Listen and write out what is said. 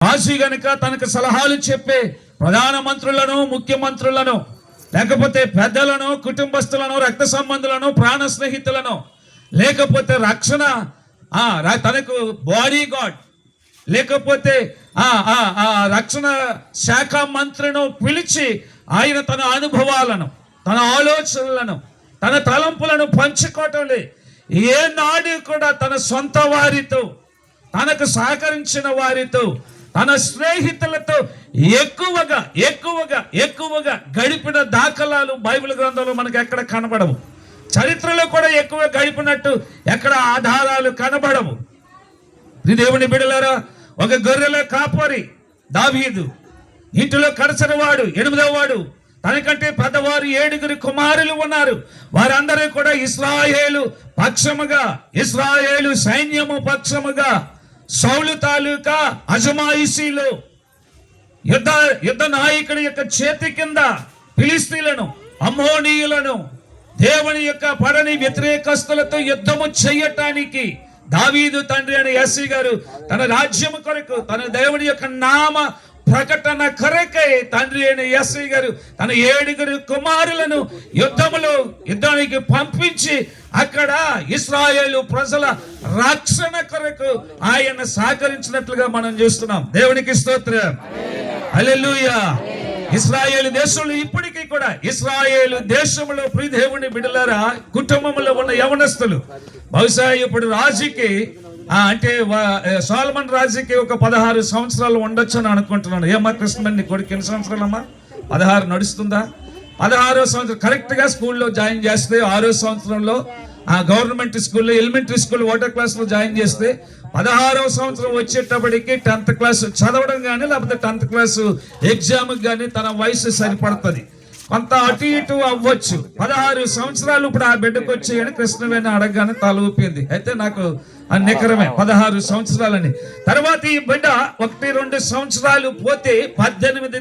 రాజు గనుక తనకు సలహాలు చెప్పే ప్రధాన మంత్రులను, ముఖ్యమంత్రులను, లేకపోతే పెద్దలను, కుటుంబస్తులను, రక్త సంబంధులను, ప్రాణ స్నేహితులను, లేకపోతే రక్షణ తనకు బాడీ గార్డ్, లేకపోతే రక్షణ శాఖ మంత్రిను పిలిచి ఆయన తన అనుభవాలను, తన ఆలోచనలను, తన తలంపులను పంచుకోవటంలే. ఏనాడు కూడా తన సొంత వారితో, తనకు సహకరించిన వారితో, తన స్నేహితులతో ఎక్కువగా గడిపిన దాఖలాలు బైబిల్ గ్రంథంలో మనకు ఎక్కడ కనబడవు. చరిత్రలో కూడా ఎక్కువ గడిపినట్టు ఎక్కడ ఆధారాలు కనబడవు. దేవుని బిడ్డలారా, ఒక గొర్రెల కాపరి దావీదు, ఇంటిలో కడసరి వాడు, 8వ వాడు, తనకంటే పెద్దవారు 7 కుమారులు ఉన్నారు. వారందరూ కూడా ఇశ్రాయేలు పక్షముగా, ఇశ్రాయేలు సైన్యము పక్షముగా సౌలు తాలూకా అజమాయిషీలో యుద్ధ నాయకుడి యొక్క చేతి కింద ఫిలిస్తీయులను, అమ్మోనీయులను, దేవుని యొక్క పడని వ్యతిరేకస్తులతో యుద్ధము చేయటానికి దావీదు తండ్రి అని యెస్సీ గారు తన రాజ్యము కొరకు, తన దేవుని యొక్క నామ ప్రకటన కొరకై తండ్రి అయిన యెస్సీ గారు తన 7 కుమారులను యుద్ధానికి పంపించి అక్కడ ఇశ్రాయేలు ప్రజల రక్షణ కొరకు ఆయన సహకరించినట్లుగా మనం చూస్తున్నాం. దేవునికి స్తోత్రం, హల్లెలూయా. ఇశ్రాయేలు దేశంలో ఇప్పటికీ కూడా, ఇశ్రాయేలు దేశంలో ప్రియ దేవుని బిడ్డలారా, కుటుంబంలో ఉన్న యవనస్తులు బహుశా ఇప్పుడు రాజుకి అంటే సొలొమోను రాజుకి ఒక 16 సంవత్సరాలు ఉండొచ్చు అని అనుకుంటున్నాను. ఏమా కృష్ణ, నీ కొడుకు ఎన్ని సంవత్సరాలమ్మా? 16 నడుస్తుందా? 16వ సంవత్సరం కరెక్ట్గా స్కూల్లో జాయిన్ చేస్తే, 6వ సంవత్సరంలో గవర్నమెంట్ స్కూల్లో, ఎలిమెంటరీ స్కూల్ వాటర్ క్లాస్లో జాయిన్ చేస్తే 16వ సంవత్సరం వచ్చేటప్పటికి 10th క్లాస్ చదవడం కానీ, లేకపోతే 10th క్లాస్ ఎగ్జామ్కి కానీ తన వయసు సరిపడుతుంది. కొంత అటు ఇటు అవ్వచ్చు. 16 సంవత్సరాలు ఇప్పుడు ఆ బిడ్డకు వచ్చాయని కృష్ణవేణి అడగగానే తల ఊపింది. అయితే నాకు నికరమే 16 సంవత్సరాలని. తర్వాత ఈ బిడ్డ 1-2 సంవత్సరాలు పోతే 18